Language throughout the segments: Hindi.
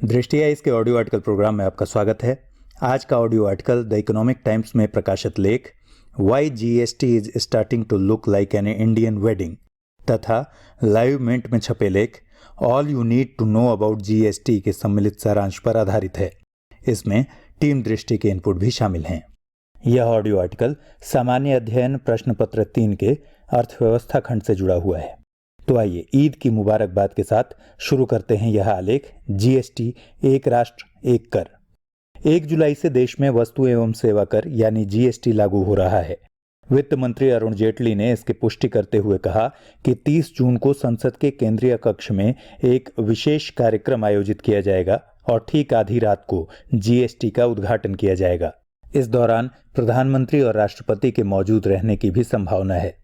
दृष्टि आइज के ऑडियो आर्टिकल प्रोग्राम में आपका स्वागत है। आज का audio article the Economic Times में प्रकाशित लेख why GST is starting to look like an Indian wedding तथा लाइव मिंट में छपे लेख all you need to know about GST के सम्मिलित सारांश पर आधारित है। इसमें टीम दृष्टि के इनपुट भी शामिल हैं। यह ऑडियो आर्टिकल सामान्य अध्ययन प्रश्न पत्र 3 के अर्थव्यवस्था खंड से जुड़ा हुआ है। तो आइए ईद की मुबारकबाद के साथ शुरू करते हैं यह आलेख जीएसटी एक राष्ट्र एक कर। 1 जुलाई से देश में वस्तु एवं सेवा कर यानी जीएसटी लागू हो रहा है। वित्त मंत्री अरुण जेटली ने इसकी पुष्टि करते हुए कहा कि 30 जून को संसद के केंद्रीय कक्ष में एक विशेष कार्यक्रम आयोजित किया जाएगा और ठीक आधी रात को जीएसटी का उद्घाटन किया जाएगा। इस दौरान प्रधानमंत्री और राष्ट्रपति के मौजूद रहने की भी संभावना है।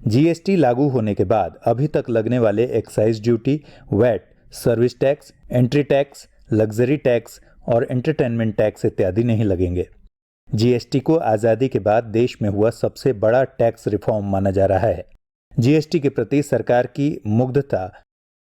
जीएसटी लागू होने के बाद अभी तक लगने वाले excise duty, VAT, service tax, entry tax, luxury tax और एंटरटेनमेंट टैक्स इत्यादि नहीं लगेंगे। जीएसटी को आजादी के बाद देश में हुआ सबसे बड़ा टैक्स रिफॉर्म माना जा रहा है। जीएसटी के प्रति सरकार की मुग्धता।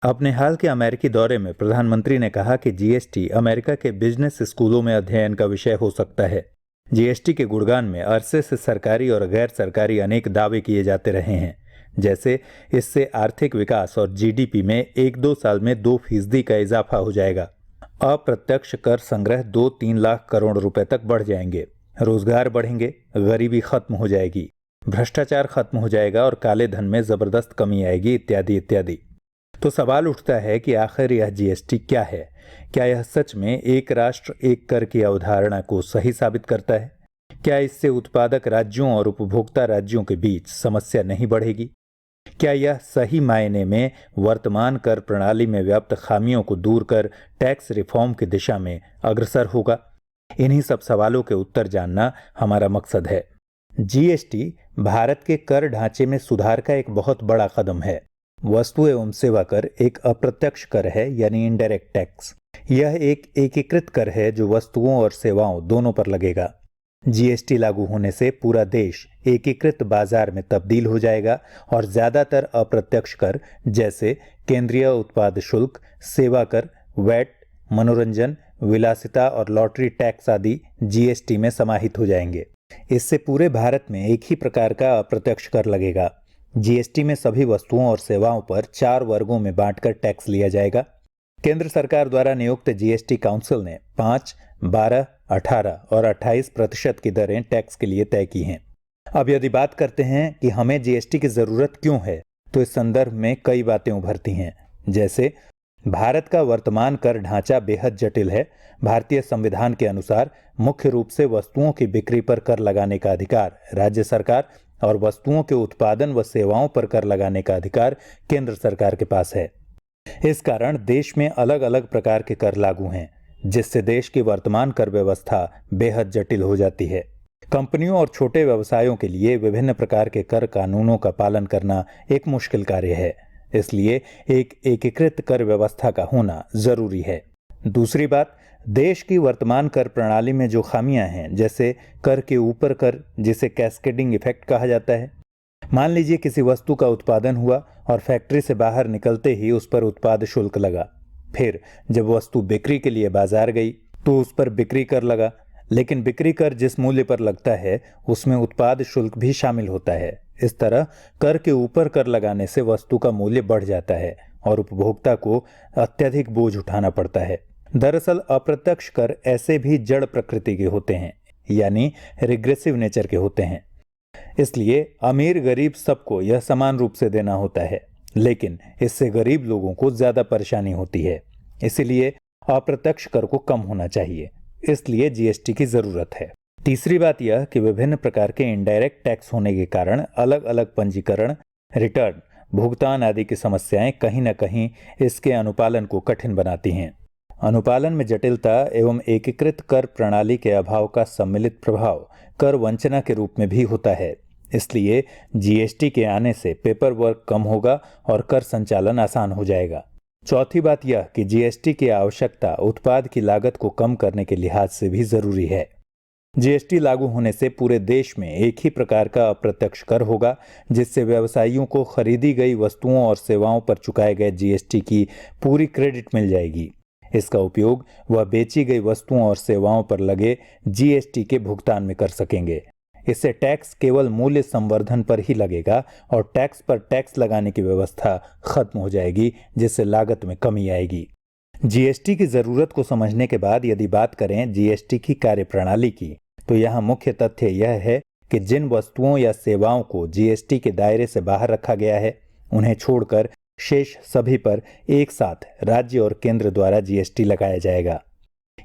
अपने हाल के अमेरिकी दौरे में प्रधानमंत्री ने कहा कि जीएसटी अमेरिका के बिजनेस स्कूलों में अध्ययन का विषय हो सकता है। जीएसटी के गुणगान में अरसे से सरकारी और गैर सरकारी अनेक दावे किए जाते रहे हैं, जैसे इससे आर्थिक विकास और जीडीपी में 1-2 साल में 2% का इजाफा हो जाएगा, अप्रत्यक्ष कर संग्रह 2-3 लाख करोड़ रुपए तक बढ़ जाएंगे, रोजगार बढ़ेंगे, गरीबी खत्म हो जाएगी, भ्रष्टाचार खत्म हो जाएगा और काले धन में जबरदस्त कमी आएगी इत्यादि इत्यादि। तो सवाल उठता है कि आखिर यह जीएसटी क्या है? क्या यह सच में एक राष्ट्र एक कर की अवधारणा को सही साबित करता है? क्या इससे उत्पादक राज्यों और उपभोक्ता राज्यों के बीच समस्या नहीं बढ़ेगी? क्या यह सही मायने में वर्तमान कर प्रणाली में व्याप्त खामियों को दूर कर टैक्स रिफॉर्म की दिशा में अग्रसर होगा? इन्हीं सब सवालों के उत्तर जानना हमारा मकसद है। जीएसटी भारत के कर ढांचे में सुधार का एक बहुत बड़ा कदम है। वस्तु एवं सेवा कर एक अप्रत्यक्ष कर है यानी इनडायरेक्ट टैक्स। यह एक एकीकृत कर है जो वस्तुओं और सेवाओं दोनों पर लगेगा। जीएसटी लागू होने से पूरा देश एकीकृत बाजार में तब्दील हो जाएगा और ज्यादातर अप्रत्यक्ष कर जैसे केंद्रीय उत्पाद शुल्क, सेवा कर, वैट, मनोरंजन, विलासिता और लॉटरी टैक्स आदि जीएसटी में समाहित हो जाएंगे। इससे पूरे भारत में एक ही प्रकार का अप्रत्यक्ष कर लगेगा। जीएसटी में सभी वस्तुओं और सेवाओं पर 4 वर्गों में बांटकर टैक्स लिया जाएगा। केंद्र सरकार द्वारा नियुक्त जीएसटी काउंसिल ने 5, 12, 18 और 28% की दरें टैक्स के लिए तय की हैं। अब यदि बात करते हैं कि हमें जीएसटी की जरूरत क्यों है, तो इस संदर्भ में कई बातें उभरती हैं, जैसे भारत का वर्तमान कर ढांचा बेहद जटिल है। भारतीय संविधान के अनुसार मुख्य रूप से वस्तुओं की बिक्री पर कर लगाने का अधिकार राज्य सरकार और वस्तुओं के उत्पादन व सेवाओं पर कर लगाने का अधिकार केंद्र सरकार के पास है। इस कारण देश में अलग अलग प्रकार के कर लागू हैं, जिससे देश की वर्तमान कर व्यवस्था बेहद जटिल हो जाती है। कंपनियों और छोटे व्यवसायों के लिए विभिन्न प्रकार के कर कानूनों का पालन करना एक मुश्किल कार्य है, इसलिए एक एकीकृत कर व्यवस्था का होना जरूरी है। दूसरी बात, देश की वर्तमान कर प्रणाली में जो खामियां हैं, जैसे कर के ऊपर कर जिसे कैस्केडिंग इफेक्ट कहा जाता है। मान लीजिए किसी वस्तु का उत्पादन हुआ और फैक्ट्री से बाहर निकलते ही उस पर उत्पाद शुल्क लगा। फिर जब वस्तु बिक्री के लिए बाजार गई तो उस पर बिक्री कर लगा, लेकिन बिक्री कर जिस मूल्य पर लगता है उसमें उत्पाद शुल्क भी शामिल होता है। इस तरह कर के ऊपर कर लगाने से वस्तु का मूल्य बढ़ जाता है और उपभोक्ता को अत्यधिक बोझ उठाना पड़ता है। दरअसल अप्रत्यक्ष कर ऐसे भी जड़ प्रकृति के होते हैं, यानी रिग्रेसिव नेचर के होते हैं। इसलिए अमीर गरीब सबको यह समान रूप से देना होता है, लेकिन इससे गरीब लोगों को ज्यादा परेशानी होती है। इसलिए अप्रत्यक्ष कर को कम होना चाहिए, इसलिए जीएसटी की जरूरत है। तीसरी बात यह कि विभिन्न प्रकार के इनडायरेक्ट टैक्स होने के कारण अलग अलग पंजीकरण, रिटर्न, भुगतान आदि की समस्याएं कहीं न कहीं इसके अनुपालन को कठिन बनाती हैं। अनुपालन में जटिलता एवं एकीकृत कर प्रणाली के अभाव का सम्मिलित प्रभाव कर वंचना के रूप में भी होता है। इसलिए जीएसटी के आने से पेपर वर्क कम होगा और कर संचालन आसान हो जाएगा। चौथी बात यह कि जीएसटी की आवश्यकता उत्पाद की लागत को कम करने के लिहाज से भी जरूरी है। जीएसटी लागू होने से पूरे देश में एक ही प्रकार का अप्रत्यक्ष कर होगा, जिससे व्यवसायियों को खरीदी गई वस्तुओं और सेवाओं पर चुकाए गए जीएसटी की पूरी क्रेडिट मिल जाएगी। इसका उपयोग वह बेची गई वस्तुओं और सेवाओं पर लगे जीएसटी के भुगतान में कर सकेंगे। इससे टैक्स केवल मूल्य संवर्धन पर ही लगेगा और टैक्स पर टैक्स लगाने की व्यवस्था खत्म हो जाएगी, जिससे लागत में कमी आएगी। जीएसटी की जरूरत को समझने के बाद यदि बात करें जीएसटी की कार्यप्रणाली की, तो यहाँ मुख्य तथ्य यह है कि जिन वस्तुओं या सेवाओं को जीएसटी के दायरे से बाहर रखा गया है, उन्हें छोड़कर शेष सभी पर एक साथ राज्य और केंद्र द्वारा जीएसटी लगाया जाएगा।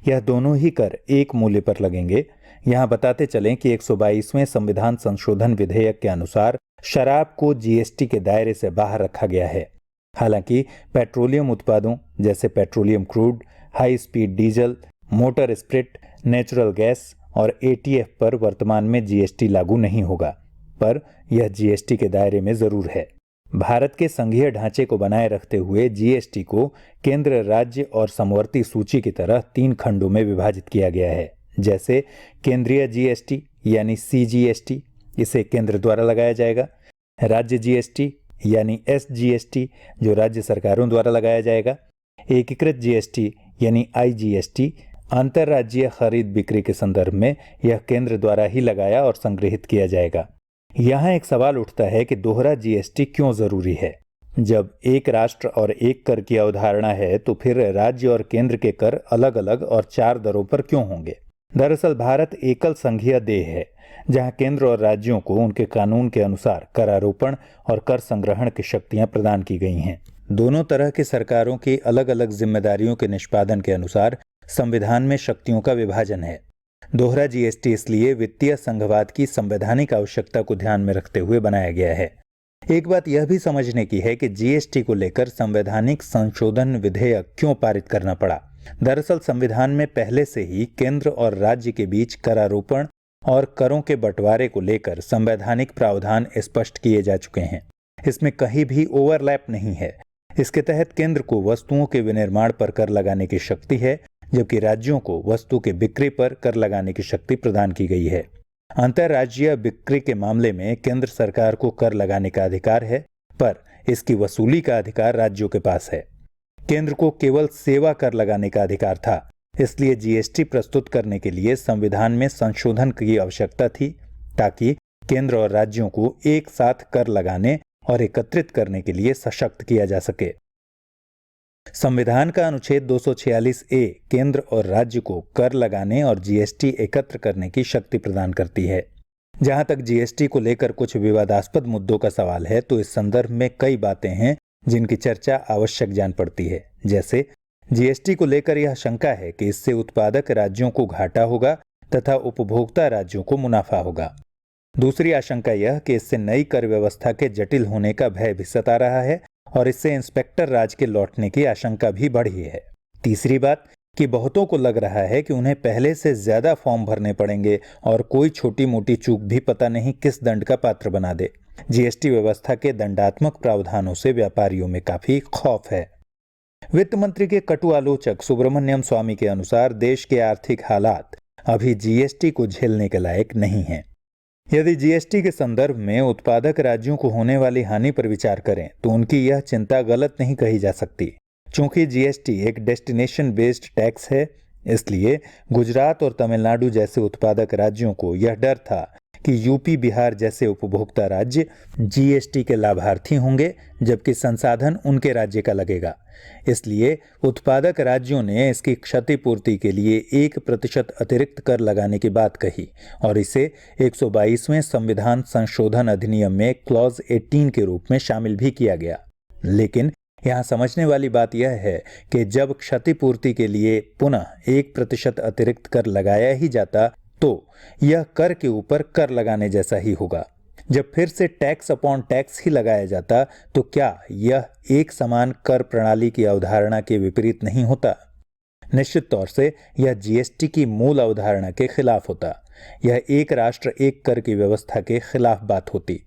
यह दोनों ही कर एक मूल्य पर लगेंगे। यहाँ बताते चलें कि 122वें संविधान संशोधन विधेयक के अनुसार शराब को जीएसटी के दायरे से बाहर रखा गया है। हालांकि पेट्रोलियम उत्पादों जैसे petroleum crude, high speed diesel, motor spirit, natural gas और एटीएफ पर वर्तमान में जीएसटी लागू नहीं होगा, पर यह जीएसटी के दायरे में जरूर है। भारत के संघीय ढांचे को बनाए रखते हुए जीएसटी को केंद्र, राज्य और समवर्ती सूची की तरह 3 खंडों में विभाजित किया गया है। जैसे केंद्रीय जीएसटी यानी सीजीएसटी, इसे केंद्र द्वारा लगाया जाएगा। राज्य जीएसटी यानी एसजीएसटी, जो राज्य सरकारों द्वारा लगाया जाएगा। एकीकृत जीएसटी यानी आईजीएसटी, अंतर्राज्यीय खरीद बिक्री के संदर्भ में यह केंद्र द्वारा ही लगाया और संग्रहित किया जाएगा। यहाँ एक सवाल उठता है कि दोहरा जीएसटी क्यों जरूरी है? जब एक राष्ट्र और एक कर की अवधारणा है, तो फिर राज्य और केंद्र के कर अलग अलग और 4 दरों पर क्यों होंगे? दरअसल भारत एकल संघीय देश है, जहाँ केंद्र और राज्यों को उनके कानून के अनुसार करारोपण और कर संग्रहण की शक्तियां प्रदान की गई हैं। दोनों तरह की सरकारों की अलग अलग जिम्मेदारियों के निष्पादन के अनुसार संविधान में शक्तियों का विभाजन है। दोहरा जीएसटी इसलिए वित्तीय संघवाद की संवैधानिक आवश्यकता को ध्यान में रखते हुए बनाया गया है। एक बात यह भी समझने की है कि जीएसटी को लेकर संवैधानिक संशोधन विधेयक क्यों पारित करना पड़ा। दरअसल संविधान में पहले से ही केंद्र और राज्य के बीच करारोपण और करों के बंटवारे को लेकर संवैधानिक प्रावधान स्पष्ट किए जा चुके हैं। इसमें कहीं भी ओवरलैप नहीं है। इसके तहत केंद्र को वस्तुओं के विनिर्माण पर कर लगाने की शक्ति है, जबकि राज्यों को वस्तु के बिक्री पर कर लगाने की शक्ति प्रदान की गई है। अंतर्राज्यीय बिक्री के मामले में केंद्र सरकार को कर लगाने का अधिकार है, पर इसकी वसूली का अधिकार राज्यों के पास है। केंद्र को केवल सेवा कर लगाने का अधिकार था। इसलिए जीएसटी प्रस्तुत करने के लिए संविधान में संशोधन की आवश्यकता थी, ताकि केंद्र और राज्यों को एक साथ कर लगाने और एकत्रित करने के लिए सशक्त किया जा सके। संविधान का अनुच्छेद 246A केंद्र और राज्य को कर लगाने और जीएसटी एकत्र करने की शक्ति प्रदान करती है। जहां तक जीएसटी को लेकर कुछ विवादास्पद मुद्दों का सवाल है, तो इस संदर्भ में कई बातें हैं जिनकी चर्चा आवश्यक जान पड़ती है। जैसे जीएसटी को लेकर यह शंका है कि इससे उत्पादक राज्यों को घाटा होगा तथा उपभोक्ता राज्यों को मुनाफा होगा। दूसरी आशंका यह कि इससे नई कर व्यवस्था के जटिल होने का भय भी सता रहा है और इससे इंस्पेक्टर राज के लौटने की आशंका भी बढ़ी है। तीसरी बात कि बहुतों को लग रहा है कि उन्हें पहले से ज्यादा फॉर्म भरने पड़ेंगे और कोई छोटी मोटी चूक भी पता नहीं किस दंड का पात्र बना दे। जीएसटी व्यवस्था के दंडात्मक प्रावधानों से व्यापारियों में काफी खौफ है। वित्त मंत्री के कटु आलोचक सुब्रमण्यम स्वामी के अनुसार देश के आर्थिक हालात अभी जीएसटी को झेलने के लायक नहीं हैं। यदि जीएसटी के संदर्भ में उत्पादक राज्यों को होने वाली हानि पर विचार करें, तो उनकी यह चिंता गलत नहीं कही जा सकती। चूंकि जीएसटी एक डेस्टिनेशन बेस्ड टैक्स है, इसलिए गुजरात और तमिलनाडु जैसे उत्पादक राज्यों को यह डर था कि यूपी, बिहार जैसे उपभोक्ता राज्य जीएसटी के लाभार्थी होंगे, जबकि संसाधन उनके राज्य का लगेगा। इसलिए उत्पादक राज्यों ने इसकी क्षतिपूर्ति के लिए 1% अतिरिक्त कर लगाने की बात कही और इसे 122वें संविधान संशोधन अधिनियम में क्लॉज 18 के रूप में शामिल भी किया गया। लेकिन यहाँ समझने वाली बात यह है कि जब क्षतिपूर्ति के लिए पुनः 1% अतिरिक्त कर लगाया ही जाता, तो यह कर के ऊपर कर लगाने जैसा ही होगा। जब फिर से टैक्स अपॉन टैक्स ही लगाया जाता, तो क्या यह एक समान कर प्रणाली की अवधारणा के विपरीत नहीं होता? निश्चित तौर से यह जीएसटी की मूल अवधारणा के खिलाफ होता। यह एक राष्ट्र एक कर की व्यवस्था के खिलाफ बात होती।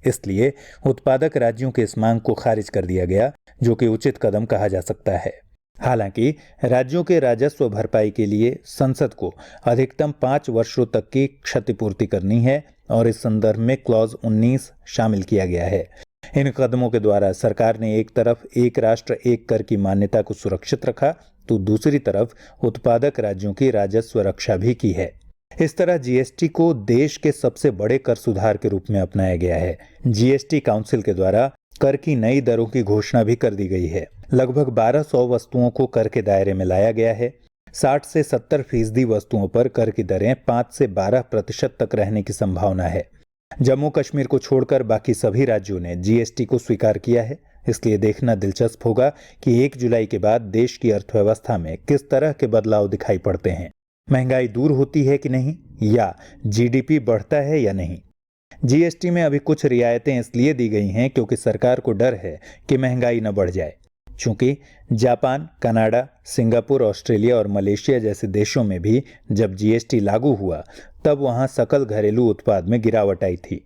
इसलिए उत्पादक राज्यों के इस मांग को खारिज कर दिया गया, जो कि उचित कदम कहा जा सकता है। हालांकि राज्यों के राजस्व भरपाई के लिए संसद को अधिकतम 5 वर्षों तक की क्षतिपूर्ति करनी है और इस संदर्भ में क्लॉज 19 शामिल किया गया है। इन कदमों के द्वारा सरकार ने एक तरफ एक राष्ट्र एक कर की मान्यता को सुरक्षित रखा तो दूसरी तरफ उत्पादक राज्यों की राजस्व रक्षा भी की है। इस तरह जीएसटी को देश के सबसे बड़े कर सुधार के रूप में अपनाया गया है। जीएसटी काउंसिल के द्वारा कर की नई दरों की घोषणा भी कर दी गई है। लगभग 1200 वस्तुओं को कर के दायरे में लाया गया है। 60 से 70% वस्तुओं पर कर की दरें 5 से 12% तक रहने की संभावना है। जम्मू कश्मीर को छोड़कर बाकी सभी राज्यों ने जीएसटी को स्वीकार किया है। इसलिए देखना दिलचस्प होगा कि 1 जुलाई के बाद देश की अर्थव्यवस्था में किस तरह के बदलाव दिखाई पड़ते हैं। महंगाई दूर होती है कि नहीं, या जीडीपी बढ़ता है या नहीं। जीएसटी में अभी कुछ रियायतें इसलिए दी गई हैं क्योंकि सरकार को डर है कि महंगाई न बढ़ जाए। चूंकि जापान, कनाडा, सिंगापुर, ऑस्ट्रेलिया और मलेशिया जैसे देशों में भी जब जीएसटी लागू हुआ तब वहां सकल घरेलू उत्पाद में गिरावट आई थी।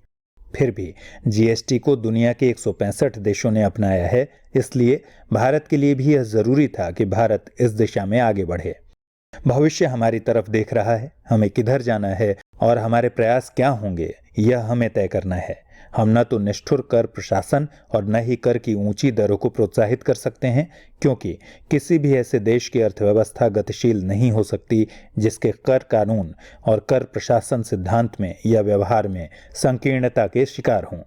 फिर भी जीएसटी को दुनिया के 165 देशों ने अपनाया है। इसलिए भारत के लिए भी यह जरूरी था कि भारत इस दिशा में आगे बढ़े। भविष्य हमारी तरफ देख रहा है। हमें किधर जाना है और हमारे प्रयास क्या होंगे, यह हमें तय करना है। हम न तो निष्ठुर कर प्रशासन और न ही कर की ऊंची दरों को प्रोत्साहित कर सकते हैं, क्योंकि किसी भी ऐसे देश की अर्थव्यवस्था गतिशील नहीं हो सकती जिसके कर कानून और कर प्रशासन सिद्धांत में या व्यवहार में संकीर्णता के शिकार हों।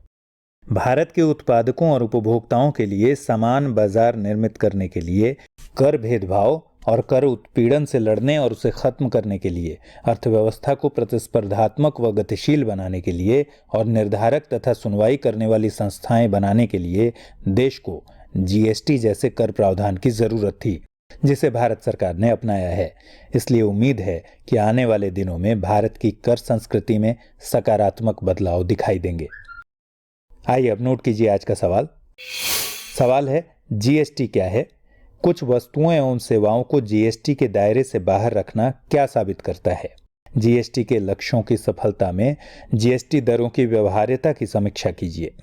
भारत के उत्पादकों और उपभोक्ताओं के लिए समान बाजार निर्मित करने के लिए, कर भेदभाव और कर उत्पीड़न से लड़ने और उसे खत्म करने के लिए, अर्थव्यवस्था को प्रतिस्पर्धात्मक व गतिशील बनाने के लिए और निर्धारक तथा सुनवाई करने वाली संस्थाएं बनाने के लिए देश को जीएसटी जैसे कर प्रावधान की जरूरत थी, जिसे भारत सरकार ने अपनाया है। इसलिए उम्मीद है कि आने वाले दिनों में भारत की कर संस्कृति में सकारात्मक बदलाव दिखाई देंगे। आइए अब नोट कीजिए आज का सवाल। सवाल है, जीएसटी क्या है? कुछ वस्तुओं एवं सेवाओं को जीएसटी के दायरे से बाहर रखना क्या साबित करता है? जीएसटी के लक्ष्यों की सफलता में जीएसटी दरों की व्यवहार्यता की समीक्षा कीजिए।